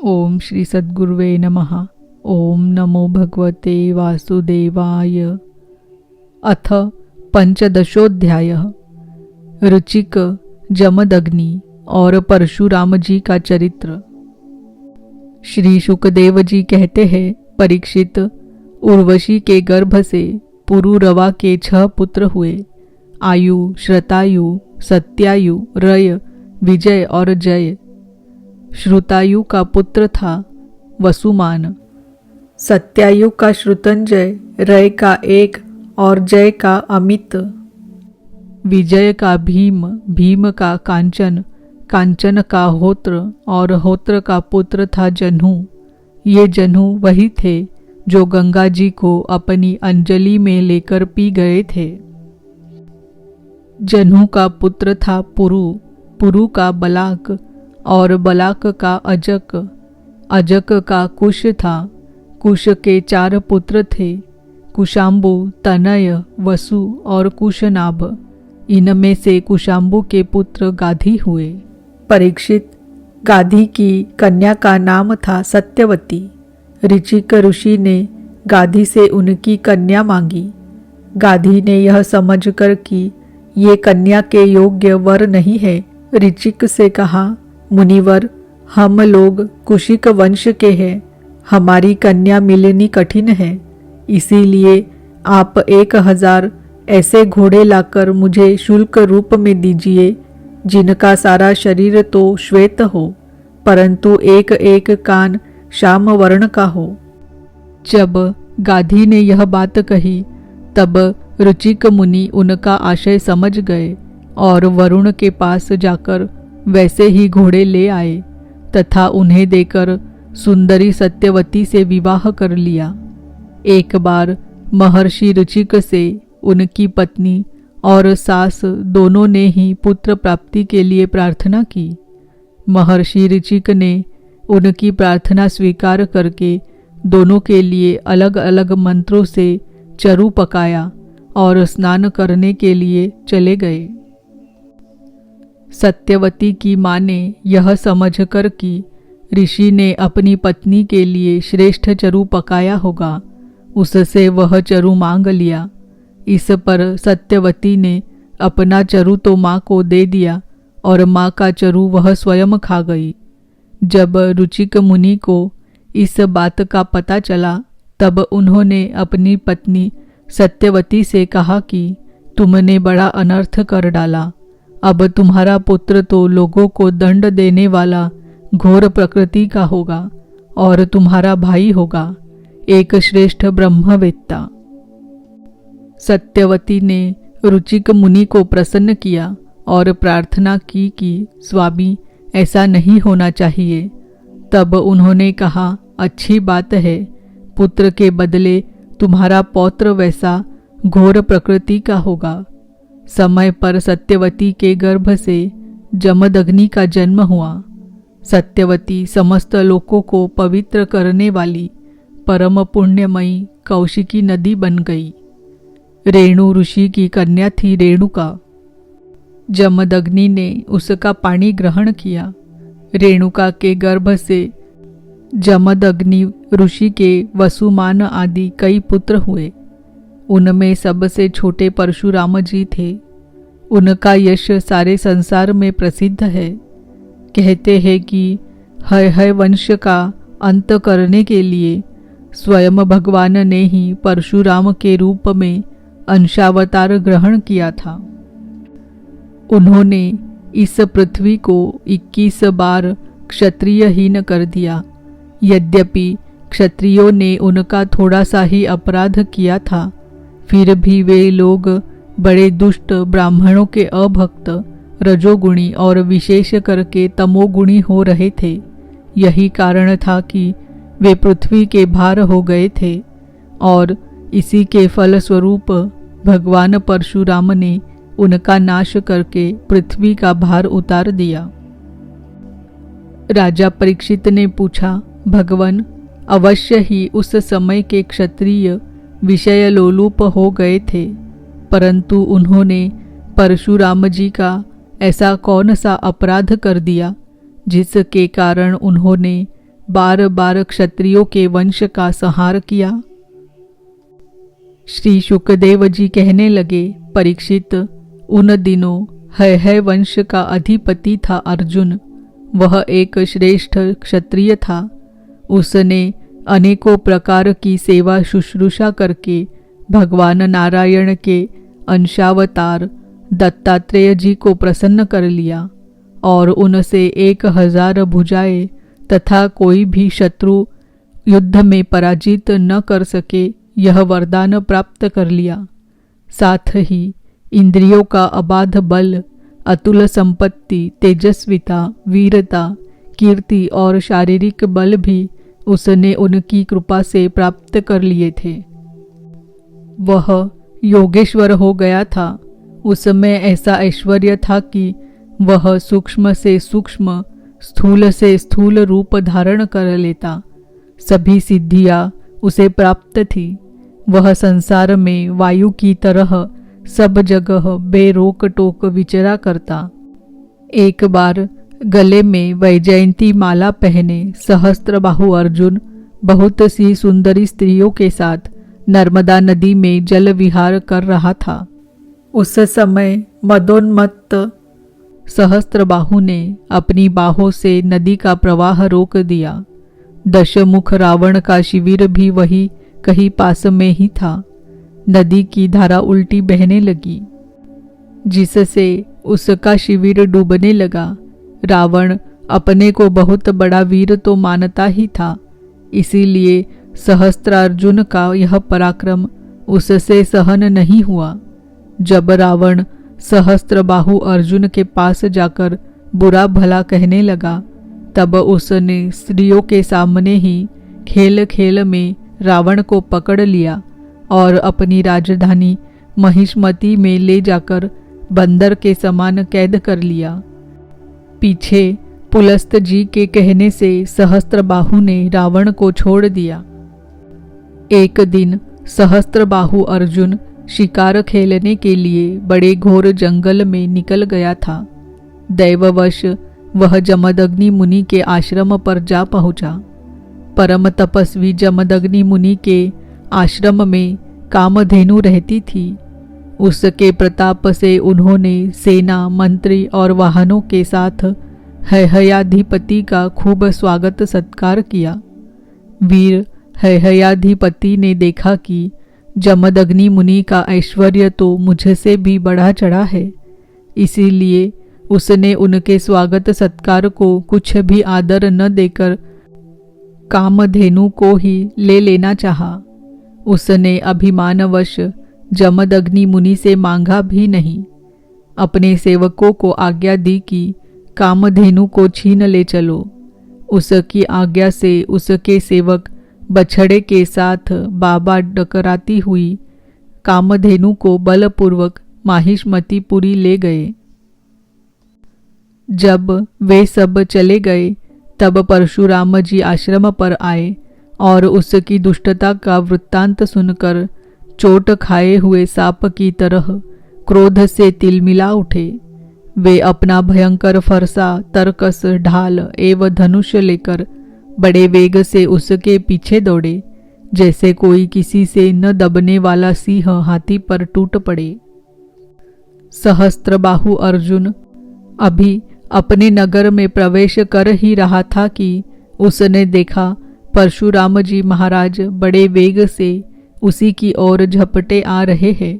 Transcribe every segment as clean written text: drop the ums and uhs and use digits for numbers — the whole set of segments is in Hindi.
ओम श्री सद्गुरुवे नमः। ओम नमो भगवते वासुदेवाय। अथ पंचदशोध्याय। रुचिक, जमदग्नि और परशुराम जी का चरित्र। श्री शुकदेव जी कहते हैं, परीक्षित, उर्वशी के गर्भ से पुरुरवा के 6 पुत्र हुए। आयु, श्रतायु, सत्यायु, रय, विजय और जय। श्रुतायु का पुत्र था वसुमान, सत्यायु का श्रुतंजय, रय का एक और जय का अमित, विजय का भीम, भीम का कांचन, कांचन का होत्र और होत्र का पुत्र था जन्हू। ये जन्हू वही थे जो गंगा जी को अपनी अंजलि में लेकर पी गए थे। जन्हू का पुत्र था पुरु, पुरु का बलाक और बलाक का अजक, अजक का कुश था। कुश के 4 पुत्र थे, कुशाम्बु, तनय, वसु और कुशनाभ। इनमें से कुशाम्बु के पुत्र गाधी हुए। परीक्षित, गाधी की कन्या का नाम था सत्यवती। ऋचिक ऋषि ने गाधी से उनकी कन्या मांगी। गाधी ने यह समझकर कि ये कन्या के योग्य वर नहीं है, ऋचिक से कहा, मुनिवर, हम लोग कुशिक वंश के हैं, हमारी कन्या मिलनी कठिन है, इसीलिए आप 1000 ऐसे घोड़े लाकर मुझे शुल्क रूप में दीजिए, जिनका सारा शरीर तो श्वेत हो, परंतु एक एक कान श्याम वर्ण का हो। जब गाधी ने यह बात कही, तब रुचिक मुनि उनका आशय समझ गए और वरुण के पास जाकर वैसे ही घोड़े ले आए तथा उन्हें देकर सुंदरी सत्यवती से विवाह कर लिया। एक बार महर्षि रुचिक से उनकी पत्नी और सास दोनों ने ही पुत्र प्राप्ति के लिए प्रार्थना की। महर्षि रुचिक ने उनकी प्रार्थना स्वीकार करके दोनों के लिए अलग अलग मंत्रों से चरु पकाया और स्नान करने के लिए चले गए। सत्यवती की माँ ने यह समझकर कि ऋषि ने अपनी पत्नी के लिए श्रेष्ठ चरु पकाया होगा, उससे वह चरु मांग लिया। इस पर सत्यवती ने अपना चरु तो माँ को दे दिया और माँ का चरु वह स्वयं खा गई। जब रुचिक मुनि को इस बात का पता चला, तब उन्होंने अपनी पत्नी सत्यवती से कहा कि तुमने बड़ा अनर्थ कर डाला। अब तुम्हारा पुत्र तो लोगों को दंड देने वाला घोर प्रकृति का होगा और तुम्हारा भाई होगा एक श्रेष्ठ ब्रह्मवेत्ता। सत्यवती ने रुचिक मुनि को प्रसन्न किया और प्रार्थना की कि स्वामी, ऐसा नहीं होना चाहिए। तब उन्होंने कहा, अच्छी बात है, पुत्र के बदले तुम्हारा पौत्र वैसा घोर प्रकृति का होगा। समय पर सत्यवती के गर्भ से जमदग्नि का जन्म हुआ। सत्यवती समस्त लोकों को पवित्र करने वाली परम पुण्यमयी कौशिकी नदी बन गई। रेणु ऋषि की कन्या थी रेणुका। जमदग्नि ने उसका पानी ग्रहण किया। रेणुका के गर्भ से जमदग्नि ऋषि के वसुमान आदि कई पुत्र हुए। उनमें सबसे छोटे परशुराम जी थे। उनका यश सारे संसार में प्रसिद्ध है। कहते हैं कि हय वंश का अंत करने के लिए स्वयं भगवान ने ही परशुराम के रूप में अंशावतार ग्रहण किया था। उन्होंने इस पृथ्वी को 21 बार क्षत्रियहीन कर दिया। यद्यपि क्षत्रियों ने उनका थोड़ा सा ही अपराध किया था, फिर भी वे लोग बड़े दुष्ट, ब्राह्मणों के अभक्त, रजोगुणी और विशेष करके तमोगुणी हो रहे थे। यही कारण था कि वे पृथ्वी के भार हो गए थे और इसी के फलस्वरूप भगवान परशुराम ने उनका नाश करके पृथ्वी का भार उतार दिया। राजा परीक्षित ने पूछा, भगवान, अवश्य ही उस समय के क्षत्रिय विषय लोलुप हो गए थे, परंतु उन्होंने परशुराम जी का ऐसा कौन सा अपराध कर दिया जिसके कारण उन्होंने बार बार क्षत्रियों के वंश का संहार किया। श्री शुकदेव जी कहने लगे, परीक्षित, उन दिनों है वंश का अधिपति था अर्जुन। वह एक श्रेष्ठ क्षत्रिय था। उसने अनेकों प्रकार की सेवा शुश्रूषा करके भगवान नारायण के अंशावतार दत्तात्रेय जी को प्रसन्न कर लिया और उनसे 1000 भुजाएं तथा कोई भी शत्रु युद्ध में पराजित न कर सके यह वरदान प्राप्त कर लिया। साथ ही इंद्रियों का अबाध बल, अतुल संपत्ति, तेजस्विता, वीरता, कीर्ति और शारीरिक बल भी उसने उनकी कृपा से प्राप्त कर लिए थे। वह योगेश्वर हो गया था। उसमें ऐसा ऐश्वर्य था कि वह सूक्ष्म से सूक्ष्म, स्थूल से स्थूल रूप धारण कर लेता। सभी सिद्धियां उसे प्राप्त थी। वह संसार में वायु की तरह सब जगह बेरोक टोक विचरा करता। एक बार गले में वैजयंती माला पहने सहस्त्रबाहु अर्जुन बहुत सी सुंदरी स्त्रियों के साथ नर्मदा नदी में जल विहार कर रहा था। उस समय मदोन्मत्त सहस्त्रबाहु ने अपनी बाहों से नदी का प्रवाह रोक दिया। दशमुख रावण का शिविर भी वही कहीं पास में ही था। नदी की धारा उल्टी बहने लगी, जिससे उसका शिविर डूबने लगा। रावण अपने को बहुत बड़ा वीर तो मानता ही था, इसीलिए सहस्त्रार्जुन का यह पराक्रम उससे सहन नहीं हुआ। जब रावण सहस्त्रबाहु अर्जुन के पास जाकर बुरा भला कहने लगा, तब उसने स्त्रियों के सामने ही खेल खेल में रावण को पकड़ लिया और अपनी राजधानी महिष्मती में ले जाकर बंदर के समान कैद कर लिया। पीछे पुलस्त जी के कहने से सहस्त्रबाहु ने रावण को छोड़ दिया। एक दिन सहस्त्रबाहु अर्जुन शिकार खेलने के लिए बड़े घोर जंगल में निकल गया था। दैववश वह जमदग्नि मुनि के आश्रम पर जा पहुंचा। परम तपस्वी जमदग्नि मुनि के आश्रम में कामधेनु रहती थी। उसके प्रताप से उन्होंने सेना, मंत्री और वाहनों के साथ हैहयाधिपति का खूब स्वागत सत्कार किया। वीर हैहयाधिपति ने देखा कि जमदग्नि मुनि का ऐश्वर्य तो मुझसे भी बढ़ा चढ़ा है, इसीलिए उसने उनके स्वागत सत्कार को कुछ भी आदर न देकर कामधेनु को ही ले लेना चाहा। उसने अभिमानवश जमदग्नि मुनि से मांगा भी नहीं। अपने सेवकों को आज्ञा दी कि कामधेनु को छीन ले चलो। उसकी आज्ञा से उसके सेवक बछड़े के साथ बाबा डकराती हुई कामधेनु को बलपूर्वक माहिष्मतीपुरी ले गए। जब वे सब चले गए तब परशुराम जी आश्रम पर आए और उसकी दुष्टता का वृत्तांत सुनकर चोट खाए हुए सांप की तरह क्रोध से तिलमिला उठे। वे अपना भयंकर फरसा, तरकस, ढाल एवं धनुष लेकर बड़े वेग से उसके पीछे दौड़े, जैसे कोई किसी से न दबने वाला सिंह हाथी पर टूट पड़े। सहस्त्रबाहु अर्जुन अभी अपने नगर में प्रवेश कर ही रहा था कि उसने देखा परशुराम जी महाराज बड़े वेग से उसी की ओर झपटे आ रहे हैं।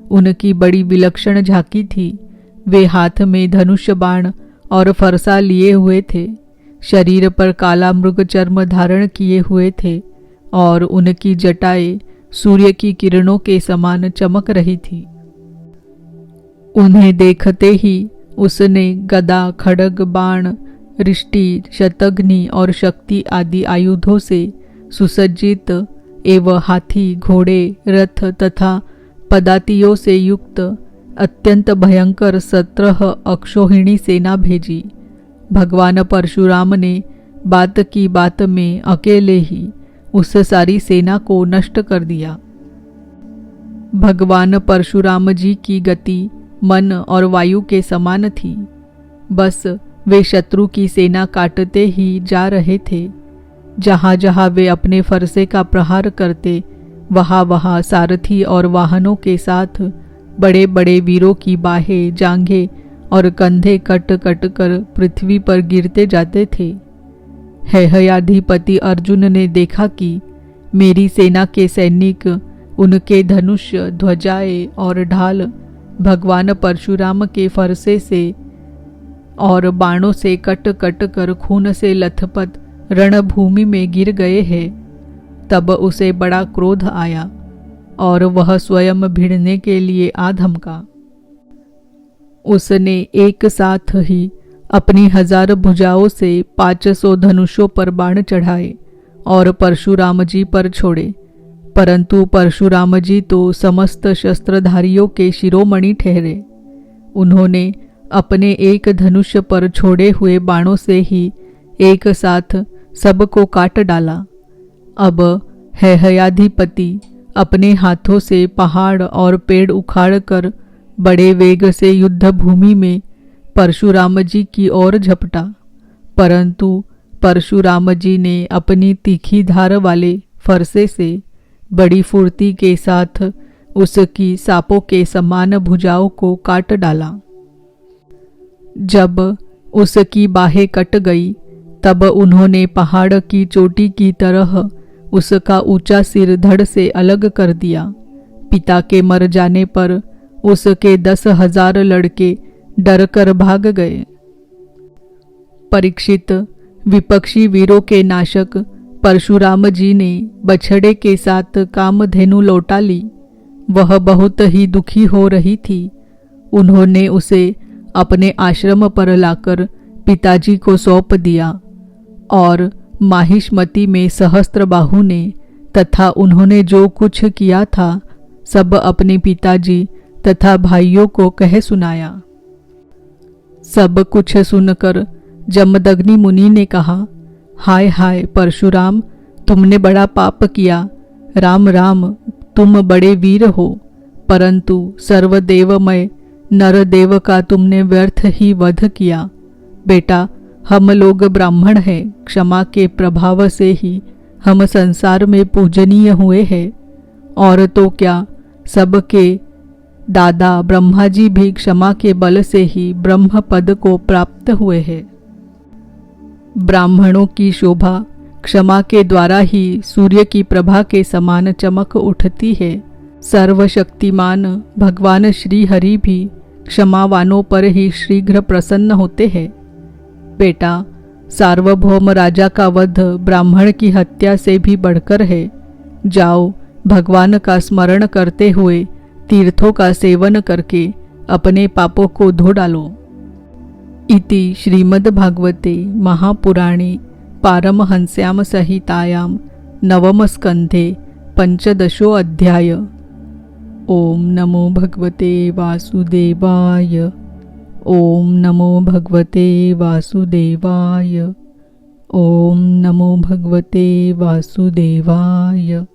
उनकी बड़ी विलक्षण झांकी थी। वे हाथ में धनुष बाण और फरसा लिए हुए थे। शरीर पर काला मृग चर्म धारण किए हुए थे और उनकी जटाएं सूर्य की किरणों के समान चमक रही थी। उन्हें देखते ही उसने गदा, खड्ग, बाण, रिष्टि, शतघ्नि और शक्ति आदि आयुधों से सुसज्जित एवं हाथी, घोड़े, रथ तथा पदातियों से युक्त अत्यंत भयंकर 17 अक्षौहिणी सेना भेजी। भगवान परशुराम ने बात की बात में अकेले ही उस सारी सेना को नष्ट कर दिया। भगवान परशुराम जी की गति मन और वायु के समान थी। बस वे शत्रु की सेना काटते ही जा रहे थे। जहाँ जहाँ वे अपने फरसे का प्रहार करते वहाँ वहाँ सारथी और वाहनों के साथ बड़े बड़े वीरों की बाहें, जांघें और कंधे कट कट कर पृथ्वी पर गिरते जाते थे। हैहयाधिपति अर्जुन ने देखा कि मेरी सेना के सैनिक, उनके धनुष, ध्वजाएं और ढाल भगवान परशुराम के फरसे से और बाणों से कट कट कर खून से लथपथ रणभूमि में गिर गए हैं। तब उसे बड़ा क्रोध आया और वह स्वयं भिड़ने के लिए आ धमका। उसने एक साथ ही अपनी 1000 भुजाओं से 500 धनुषों पर बाण चढ़ाए और परशुराम जी पर छोड़े, परंतु परशुराम जी तो समस्त शस्त्रधारियों के शिरोमणि ठहरे। उन्होंने अपने एक धनुष पर छोड़े हुए बाणों से ही एक साथ सबको काट डाला। अब हैहयाधिपति अपने हाथों से पहाड़ और पेड़ उखाड़कर बड़े वेग से युद्ध भूमि में परशुराम जी की ओर झपटा, परंतु परशुराम जी ने अपनी तीखी धार वाले फरसे से बड़ी फुर्ती के साथ उसकी सांपों के समान भुजाओं को काट डाला। जब उसकी बाहें कट गई तब उन्होंने पहाड़ की चोटी की तरह उसका ऊंचा सिर धड़ से अलग कर दिया। पिता के मर जाने पर उसके 10,000 लड़के डर कर भाग गए। परीक्षित, विपक्षी वीरों के नाशक परशुराम जी ने बछड़े के साथ कामधेनु लौटा ली। वह बहुत ही दुखी हो रही थी। उन्होंने उसे अपने आश्रम पर लाकर पिताजी को सौंप दिया और माहिष्मती में सहस्त्रबाहु ने तथा उन्होंने जो कुछ किया था सब अपने पिताजी तथा भाइयों को कह सुनाया। सब कुछ सुनकर जमदग्नि मुनि ने कहा, हाय हाय परशुराम, तुमने बड़ा पाप किया। राम राम, तुम बड़े वीर हो, परंतु सर्वदेवमय नरदेव का तुमने व्यर्थ ही वध किया। बेटा, हम लोग ब्राह्मण हैं, क्षमा के प्रभाव से ही हम संसार में पूजनीय हुए हैं। और तो क्या, सबके दादा ब्रह्मा जी भी क्षमा के बल से ही ब्रह्म पद को प्राप्त हुए हैं। ब्राह्मणों की शोभा क्षमा के द्वारा ही सूर्य की प्रभा के समान चमक उठती है। सर्वशक्तिमान भगवान श्री हरि भी क्षमावानों पर ही शीघ्र प्रसन्न होते हैं। बेटा, सार्वभौम राजा का वध ब्राह्मण की हत्या से भी बढ़कर है। जाओ, भगवान का स्मरण करते हुए तीर्थों का सेवन करके अपने पापों को धो डालो। इति श्रीमद्भागवते महापुराणे पारमहंस्यां संहितायां नवम स्कंधे पंचदशो अध्याय। ओम नमो भगवते वासुदेवाय। ओम नमो भगवते वासुदेवाय। ओम नमो भगवते वासुदेवाय।